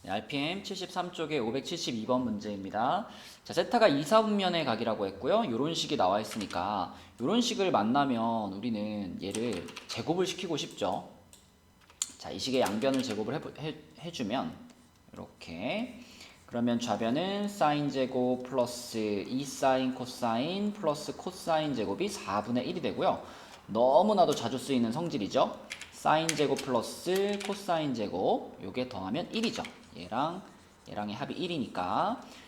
RPM 73쪽의 572번 문제입니다. 자, 세타가 2, 4분면의 각이라고 했고요. 이런 식이 나와 있으니까 이런 식을 만나면 우리는 얘를 제곱을 시키고 싶죠. 자, 이 식의 양변을 제곱을 해주면 이렇게 그러면 좌변은 사인 제곱 플러스 2 사인 코사인 플러스 코사인 제곱이 4분의 1이 되고요. 너무나도 자주 쓰이는 성질이죠. 사인 제곱 플러스 코사인 제곱 요게 더하면 1이죠. 얘랑의 합이 1이니까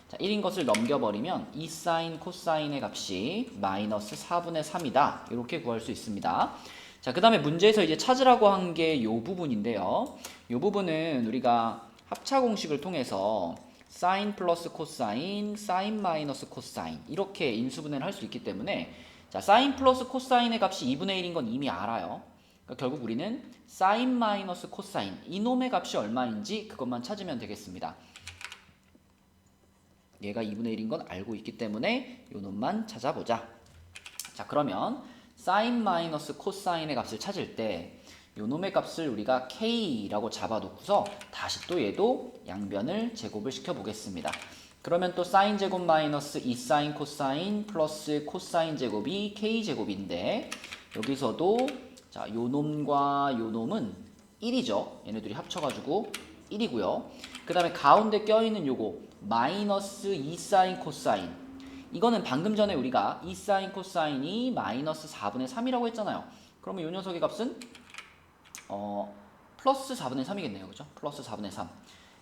자, 1인 것을 넘겨버리면 2 사인 코사인의 값이 마이너스 4분의 3이다. 이렇게 구할 수 있습니다. 자, 그 다음에 문제에서 이제 찾으라고 한 게 요 부분인데요. 요 부분은 우리가 합차 공식을 통해서 사인 플러스 코사인, 사인 마이너스 코사인 이렇게 인수분해를 할 수 있기 때문에 자, 사인 플러스 코사인의 값이 2분의 1인 건 이미 알아요. 그러니까 결국 우리는 사인 마이너스 코사인 이놈의 값이 얼마인지 그것만 찾으면 되겠습니다. 얘가 2분의 1인 건 알고 있기 때문에 요 놈만 찾아보자. 자, 그러면 사인 마이너스 코사인의 값을 찾을 때 요 놈의 값을 우리가 k라고 잡아놓고서 다시 또 얘도 양변을 제곱을 시켜보겠습니다. 그러면 또 사인 제곱 마이너스 2 사인 코사인 플러스 코사인 제곱이 k제곱인데 여기서도 자, 요 놈과 요 놈은 1이죠. 얘네들이 합쳐가지고 1이고요. 그 다음에 가운데 껴있는 요거 마이너스 2 사인 코사인 이거는 방금 전에 우리가 2 사인 코사인이 마이너스 4분의 3이라고 했잖아요. 그러면 요 녀석의 값은 플러스 4분의 3이겠네요. 그죠? 플러스 4분의 3.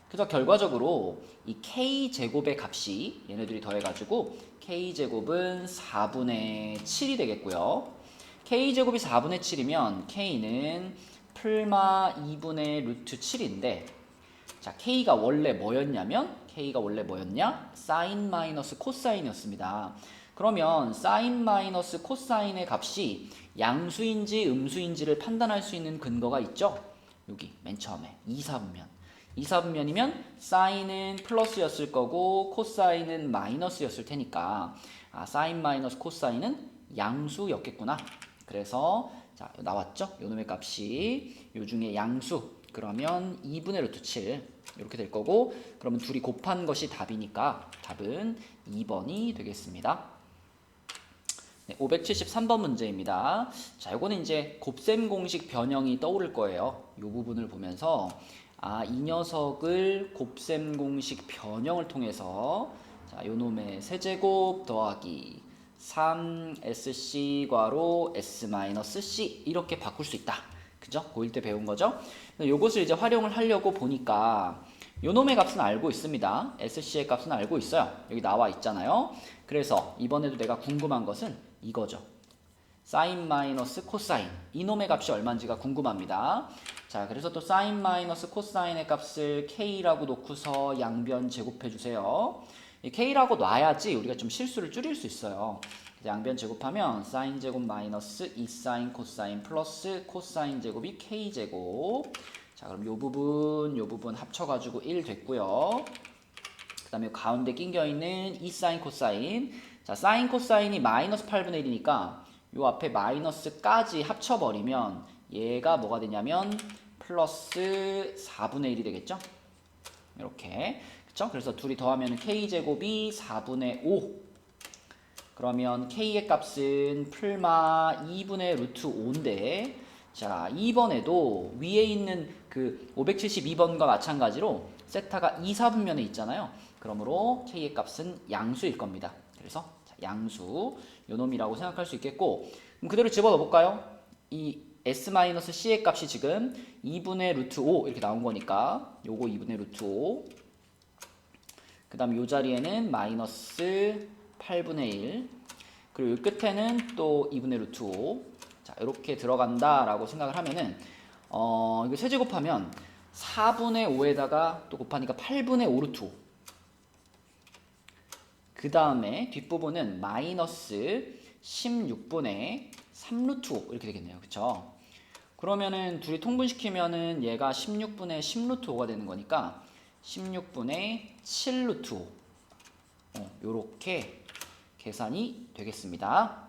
그래서 결과적으로 이 k제곱의 값이 얘네들이 더해가지고 k제곱은 4분의 7이 되겠고요. k제곱이 4분의 7이면 k는 풀마 2분의 루트 7인데 자, k가 원래 뭐였냐면 사인 마이너스 코사인이었습니다. 그러면 사인 마이너스 코사인의 값이 양수인지 음수인지를 판단할 수 있는 근거가 있죠. 여기 맨 처음에 2, 4분면. 2, 4분면이면 사인은 플러스였을 거고 코사인은 마이너스였을 테니까 사인 마이너스 코사인은 양수였겠구나. 그래서 자, 나왔죠? 요놈의 값이 요 중에 양수 그러면 2분의 루트 7 이렇게 될 거고 그러면 둘이 곱한 것이 답이니까 답은 2번이 되겠습니다. 네, 573번 문제입니다. 자, 이거는 이제 곱셈 공식 변형이 떠오를 거예요. 이 부분을 보면서 이 녀석을 곱셈 공식 변형을 통해서 자, 요 놈의 세제곱 더하기 3sc 괄호 s-c 이렇게 바꿀 수 있다. 그죠? 고1 때 배운 거죠? 요것을 이제 활용을 하려고 보니까 요 놈의 값은 알고 있습니다. sc의 값은 알고 있어요. 여기 나와 있잖아요. 그래서 이번에도 내가 궁금한 것은 이거죠. 사인 마이너스 코사인 이놈의 값이 얼마인지가 궁금합니다. 자, 그래서 또 사인 마이너스 코사인의 값을 k라고 놓고서 양변 제곱해 주세요. k라고 놔야지 우리가 좀 실수를 줄일 수 있어요. 양변 제곱하면 사인 제곱 마이너스 2 사인 코사인 플러스 코사인 제곱이 k제곱. 자, 그럼 요 부분 합쳐가지고 1 됐고요. 그 다음에 가운데 낑겨있는 2 사인 코사인. 자, 사인 코사인이 마이너스 8분의 1이니까 요 앞에 마이너스까지 합쳐버리면 얘가 뭐가 되냐면 플러스 4분의 1이 되겠죠? 이렇게. 그쵸? 그래서 둘이 더하면 k제곱이 4분의 5. 그러면 k의 값은 풀마 2분의 루트 5인데 자, 2번에도 위에 있는 그 572번과 마찬가지로 세타가 2, 4분면에 있잖아요. 그러므로 k의 값은 양수일 겁니다. 그래서 양수 요놈이라고 생각할 수 있겠고 그럼 그대로 집어넣어 볼까요? 이 s-c의 값이 지금 2분의 루트 5 이렇게 나온 거니까 요거 2분의 루트 5 그 다음 요 자리에는 마이너스 8분의 1 그리고 요 끝에는 또 2분의 루트 5 자, 이렇게 들어간다 라고 생각을 하면은 이거 세제곱하면 4분의 5에다가 또 곱하니까 8분의 5 루트 5 그 다음에 뒷부분은 마이너스 16분의 3 루트 5 이렇게 되겠네요. 그쵸? 그러면은 둘이 통분시키면은 얘가 16분의 10 루트 5가 되는 거니까 16분의 7 루트 5 요렇게 계산이 되겠습니다.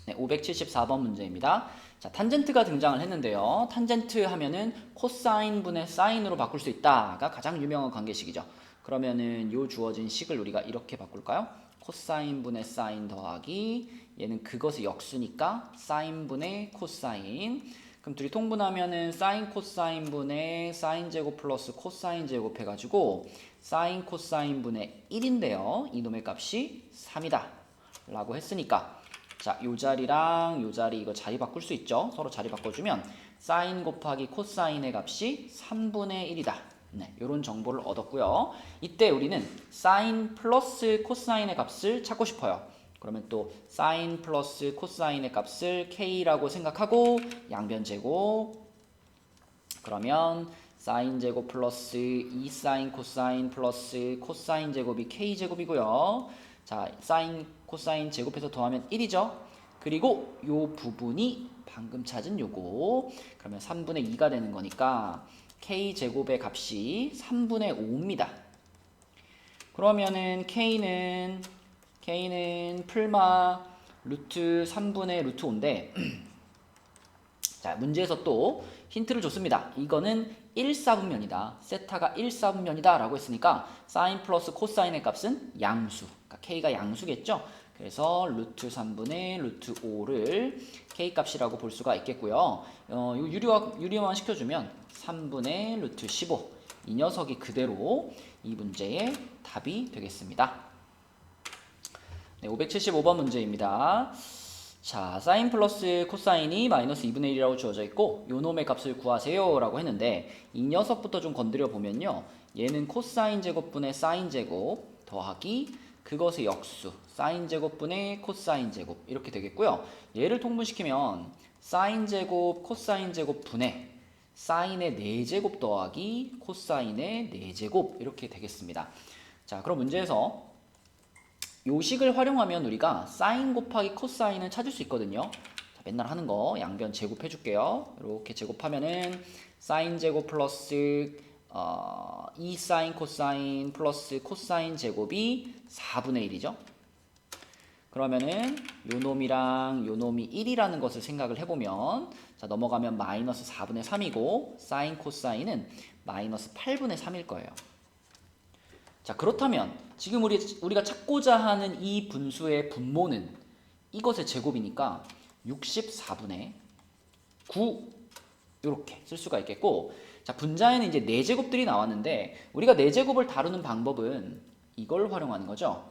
네, 574번 문제입니다. 자, 탄젠트가 등장을 했는데요. 탄젠트 하면은 코사인 분의 사인으로 바꿀 수 있다가 가장 유명한 관계식이죠. 그러면은 요 주어진 식을 우리가 이렇게 바꿀까요? 코사인 분의 사인 더하기 얘는 그것의 역수니까 사인 분의 코사인. 그럼 둘이 통분하면은 사인 코사인 분의 사인 제곱 플러스 코사인 제곱 해가지고 사인 코사인 분의 1인데요. 이놈의 값이 3이다 라고 했으니까 자, 요 자리랑 요 자리 이거 자리 바꿀 수 있죠. 서로 자리 바꿔주면 사인 곱하기 코사인의 값이 3분의 1이다. 네, 요런 정보를 얻었고요. 이때 우리는 사인 플러스 코사인의 값을 찾고 싶어요. 그러면 또 사인 플러스 코사인의 값을 k라고 생각하고 양변 제곱. 그러면 사인 제곱 플러스 2사인 코사인 플러스 코사인 제곱이 k 제곱이고요. 자, 사인 코사인 제곱해서 더하면 1이죠. 그리고 요 부분이 방금 찾은 요거. 그러면 3분의 2가 되는 거니까 k 제곱의 값이 3분의 5입니다. 그러면은 k는 풀마 루트 3분의 루트 5인데 자, 문제에서 또 힌트를 줬습니다. 이거는 1사분면이다. 세타가 1사분면이다 라고 했으니까 사인 플러스 코사인의 값은 양수. 그러니까 k가 양수겠죠. 그래서 루트 3분의 루트 5를 k 값이라고 볼 수가 있겠고요. 유리화만 시켜주면 3분의 루트 15. 이 녀석이 그대로 이 문제의 답이 되겠습니다. 네, 575번 문제입니다. 자, 사인 플러스 코사인이 마이너스 2분의 1이라고 주어져 있고 요놈의 값을 구하세요 라고 했는데 이 녀석부터 좀 건드려 보면요. 얘는 코사인 제곱분의 사인 제곱 더하기 그것의 역수 사인 제곱분의 코사인 제곱 이렇게 되겠고요. 얘를 통분시키면 사인 제곱 코사인 제곱 분의 사인의 4제곱 더하기 코사인의 4제곱 이렇게 되겠습니다. 자, 그럼 문제에서 요 식을 활용하면 우리가 사인 곱하기 코사인을 찾을 수 있거든요. 자, 맨날 하는 거 양변 제곱해 줄게요. 이렇게 제곱하면은 사인 제곱 플러스 2사인 코사인 플러스 코사인 제곱이 4분의 1이죠. 그러면은 요 놈이랑 요 놈이 1이라는 것을 생각을 해보면 자, 넘어가면 마이너스 4분의 3이고 사인 코사인은 마이너스 8분의 3일 거예요. 자, 그렇다면 지금 우리가 찾고자 하는 이 분수의 분모는 이것의 제곱이니까 64분의 9 이렇게 쓸 수가 있겠고 자, 분자에는 이제 4제곱들이 나왔는데 우리가 4제곱을 다루는 방법은 이걸 활용하는 거죠.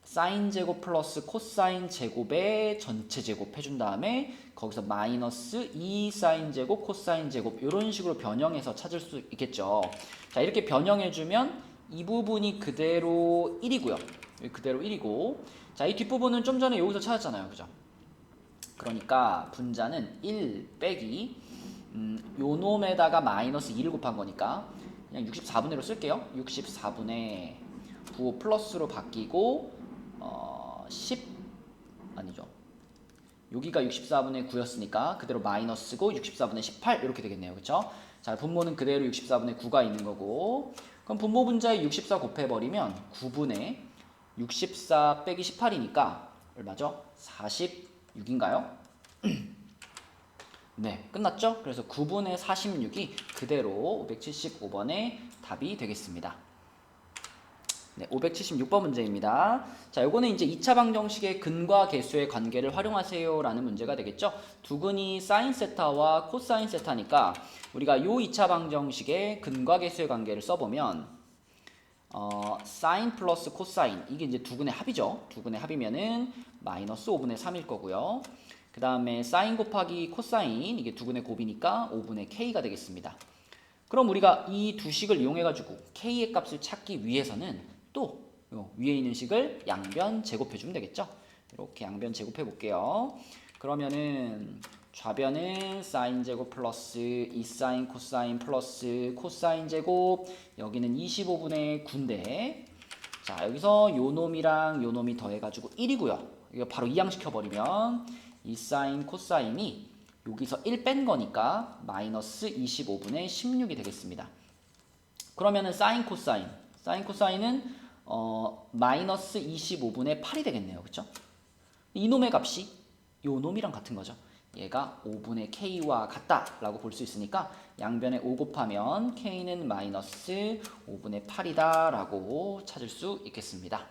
사인 제곱 플러스 코사인 제곱의 전체 제곱 해준 다음에 거기서 마이너스 2 사인 제곱 코사인 제곱 이런 식으로 변형해서 찾을 수 있겠죠. 자, 이렇게 변형해주면 이 부분이 그대로 1이고요. 그대로 1이고 자, 이 뒷부분은 좀 전에 여기서 찾았잖아요. 그죠? 그러니까 분자는 1 빼기 요 놈에다가 마이너스 2를 곱한 거니까 그냥 64분의로 쓸게요. 64분의 9 플러스로 바뀌고 10 아니죠. 여기가 64분의 9였으니까 그대로 마이너스고 64분의 18 이렇게 되겠네요. 그렇죠? 자, 분모는 그대로 64분의 9가 있는 거고 그럼 분모 분자에 64 곱해버리면 9분의 64 빼기 18이니까 얼마죠? 46인가요? 네, 끝났죠? 그래서 9분의 46이 그대로 575번의 답이 되겠습니다. 네, 576번 문제입니다. 자, 요거는 이제 2차 방정식의 근과 계수의 관계를 활용하세요 라는 문제가 되겠죠. 두근이 사인 세타와 코사인 세타니까 우리가 요 2차 방정식의 근과 계수의 관계를 써보면 사인 플러스 코사인 이게 이제 두근의 합이죠. 두근의 합이면은 마이너스 5분의 3일 거고요. 그 다음에 사인 곱하기 코사인 이게 두근의 곱이니까 5분의 k가 되겠습니다. 그럼 우리가 이 두 식을 이용해가지고 k의 값을 찾기 위해서는 또 위에 있는 식을 양변 제곱해주면 되겠죠. 이렇게 양변 제곱해 볼게요. 그러면은 좌변은 사인 제곱 플러스 2사인 코사인 플러스 코사인 제곱 여기는 25분의 9인데 자, 여기서 요 놈이랑 요 놈이 더해가지고 1이고요. 이거 바로 이항시켜버리면 2사인 코사인이 여기서 1 뺀 거니까 마이너스 25분의 16이 되겠습니다. 그러면은 사인 코사인은 마이너스 25분의 8이 되겠네요. 그쵸? 이놈의 값이 요 놈이랑 같은 거죠. 얘가 5분의 k와 같다라고 볼 수 있으니까 양변에 5 곱하면 k는 마이너스 5분의 8이다 라고 찾을 수 있겠습니다.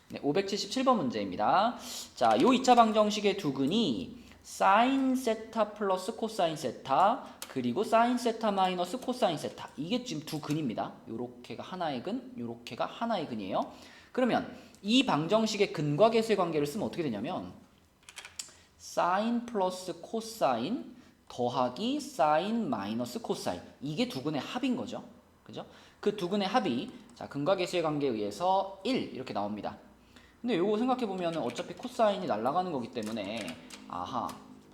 네, 577번 문제입니다. 자, 요 2차 방정식의 두 근이 사인 세타 플러스 코사인 세타 그리고 사인 세타 마이너스 코사인 세타, 이게 지금 두 근입니다. 요렇게가 하나의 근, 요렇게가 하나의 근이에요. 그러면 이 방정식의 근과 계수의 관계를 쓰면 어떻게 되냐면 사인 플러스 코사인 더하기 사인 마이너스 코사인, 이게 두 근의 합인 거죠. 그죠? 그 두 근의 합이 자, 근과 계수의 관계에 의해서 1 이렇게 나옵니다. 근데 요거 생각해 보면 어차피 코사인이 날아가는 거기 때문에 아하,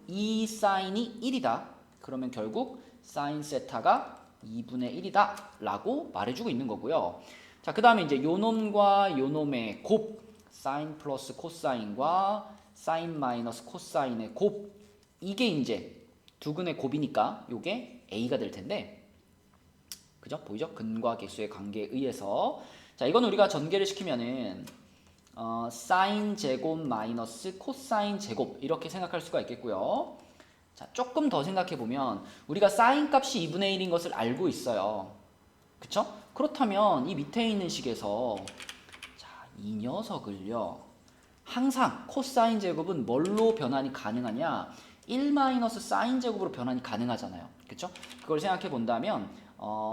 이 사인이 1이다. 그러면 결국 사인 세타가 2분의 1이다 라고 말해주고 있는 거고요. 자, 그 다음에 이제 요놈과 요놈의 곱, 사인 플러스 코사인과 사인 마이너스 코사인의 곱, 이게 이제 두 근의 곱이니까 요게 a가 될 텐데, 그죠? 보이죠? 근과 계수의 관계에 의해서. 자, 이건 우리가 전개를 시키면은 사인 제곱 마이너스 코사인 제곱 이렇게 생각할 수가 있겠고요. 자, 조금 더 생각해 보면 우리가 사인 값이 2분의 1인 것을 알고 있어요. 그쵸? 그렇다면 이 밑에 있는 식에서 자, 이 녀석을요, 항상 코사인 제곱은 뭘로 변환이 가능하냐? 1 마이너스 사인 제곱으로 변환이 가능하잖아요. 그쵸? 그걸 생각해 본다면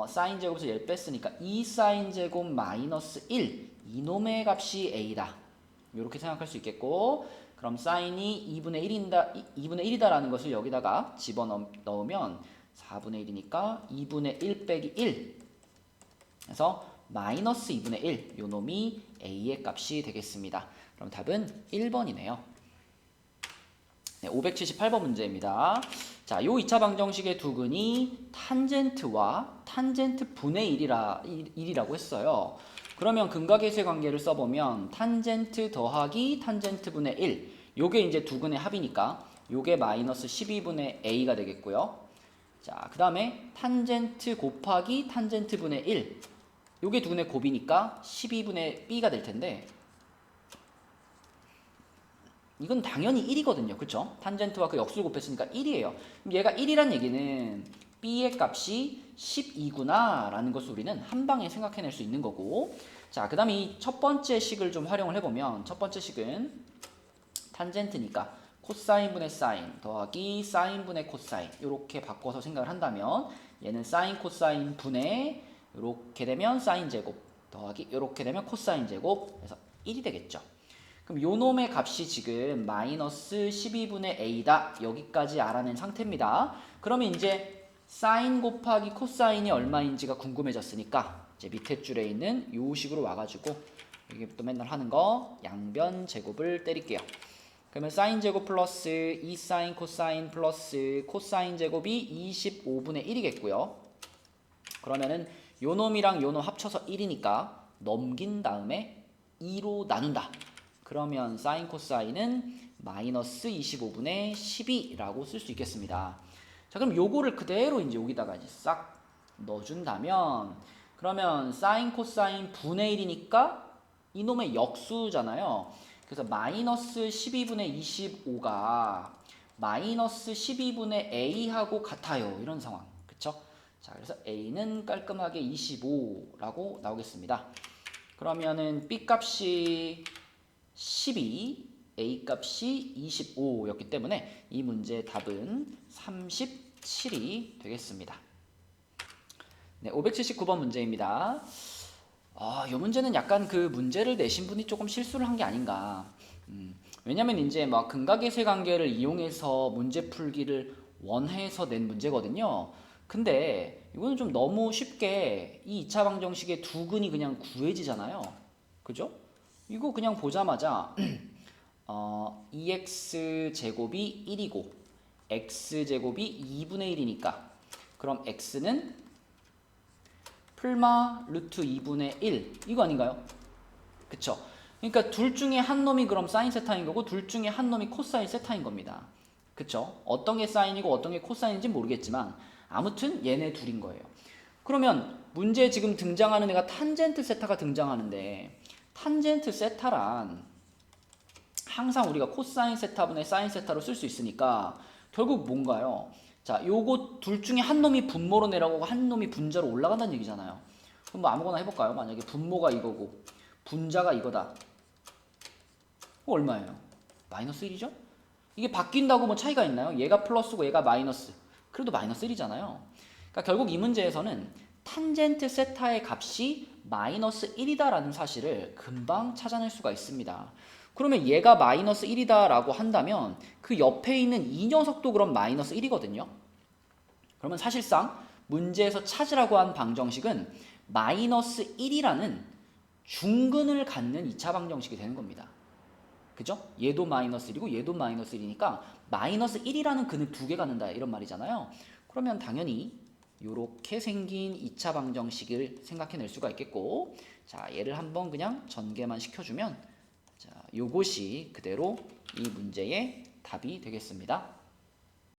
사인 제곱에서 1 뺐으니까 2 사인 제곱 마이너스 1, 이놈의 값이 a다. 이렇게 생각할 수 있겠고, 그럼 사인이 2분의 1이다라는 것을 여기다가 집어넣으면 4분의 1이니까 2분의 1 빼기 1. 그래서 마이너스 2분의 1, 요 놈이 a의 값이 되겠습니다. 그럼 답은 1번이네요. 네, 578번 문제입니다. 자, 요 2차 방정식의 두 근이 탄젠트와 탄젠트 분의 1이라고 했어요. 그러면 근과 계수의 관계를 써보면 탄젠트 더하기 탄젠트 분의 1, 요게 이제 두 근의 합이니까 요게 마이너스 12분의 a가 되겠고요. 자, 그 다음에 탄젠트 곱하기 탄젠트 분의 1, 요게 두 근의 곱이니까 12분의 b가 될 텐데, 이건 당연히 1이거든요. 그쵸? 탄젠트와 그 역수를 곱했으니까 1이에요. 그럼 얘가 1이란 얘기는 b의 값이 12구나 라는 것을 우리는 한 방에 생각해낼 수 있는 거고, 자, 그 다음에 이 첫 번째 식을 좀 활용을 해보면, 첫 번째 식은 탄젠트니까 코사인 분의 사인 더하기 사인 분의 코사인, 이렇게 바꿔서 생각을 한다면 얘는 사인 코사인 분의 이렇게 되면 사인 제곱 더하기 이렇게 되면 코사인 제곱, 그래서 1이 되겠죠. 그럼 요 놈의 값이 지금 마이너스 12분의 a다. 여기까지 알아낸 상태입니다. 그러면 이제 사인 곱하기 코사인이 얼마인지가 궁금해졌으니까 이제 밑에 줄에 있는 요 식으로 와가지고 여기 또 맨날 하는 거 양변 제곱을 때릴게요. 그러면 사인 제곱 플러스 2 사인 코사인 플러스 코사인 제곱이 25분의 1이겠고요. 그러면은 요 놈이랑 요 놈 합쳐서 1이니까 넘긴 다음에 2로 나눈다. 그러면 사인 코사인은 마이너스 25분의 12라고 쓸 수 있겠습니다. 자, 그럼 요거를 그대로 이제 여기다가 이제 싹 넣어준다면, 그러면 사인 코사인 분의 1이니까 이놈의 역수잖아요. 그래서 마이너스 12분의 25가 마이너스 12분의 a하고 같아요. 이런 상황. 그쵸? 자, 그래서 a는 깔끔하게 25라고 나오겠습니다. 그러면은 b 값이 12, a 값이 25였기 때문에 이 문제의 답은 37이 되겠습니다. 네, 579번 문제입니다. 이 문제는 약간 그 문제를 내신 분이 조금 실수를 한 게 아닌가. 왜냐면 이제 막 근과 계수의 관계를 이용해서 문제 풀기를 원해서 낸 문제거든요. 근데 이거는 좀 너무 쉽게 이 2차 방정식의 두 근이 그냥 구해지잖아요. 그죠? 이거 그냥 보자마자 2x 제곱이 1이고 x 제곱이 2분의 1이니까 그럼 x는 풀마 루트 2분의 1 이거 아닌가요? 그쵸? 그러니까 둘 중에 한 놈이 그럼 사인 세타인 거고 둘 중에 한 놈이 코사인 세타인 겁니다. 그쵸? 어떤 게 사인이고 어떤 게 코사인인지 모르겠지만 아무튼 얘네 둘인 거예요. 그러면 문제에 지금 등장하는 애가 탄젠트 세타가 등장하는데 탄젠트 세타란 항상 우리가 코사인 세타분의 사인 세타로 쓸 수 있으니까 결국 뭔가요? 자, 요거 둘 중에 한 놈이 분모로 내려가고 한 놈이 분자로 올라간다는 얘기잖아요. 그럼 뭐 아무거나 해볼까요? 만약에 분모가 이거고 분자가 이거다. 얼마예요? 마이너스 1이죠? 이게 바뀐다고 뭐 차이가 있나요? 얘가 플러스고 얘가 마이너스. 그래도 마이너스 1이잖아요. 그러니까 결국 이 문제에서는 탄젠트 세타의 값이 마이너스 1이다라는 사실을 금방 찾아낼 수가 있습니다. 그러면 얘가 마이너스 1이다라고 한다면 그 옆에 있는 이 녀석도 그럼 마이너스 1이거든요. 그러면 사실상 문제에서 찾으라고 한 방정식은 마이너스 1이라는 중근을 갖는 2차 방정식이 되는 겁니다. 그죠? 얘도 마이너스 1이고 얘도 마이너스 1이니까 마이너스 1이라는 근을 두 개 갖는다 이런 말이잖아요. 그러면 당연히 이렇게 생긴 2차 방정식을 생각해낼 수가 있겠고, 자 얘를 한번 그냥 전개만 시켜주면 자 요것이 그대로 이 문제의 답이 되겠습니다.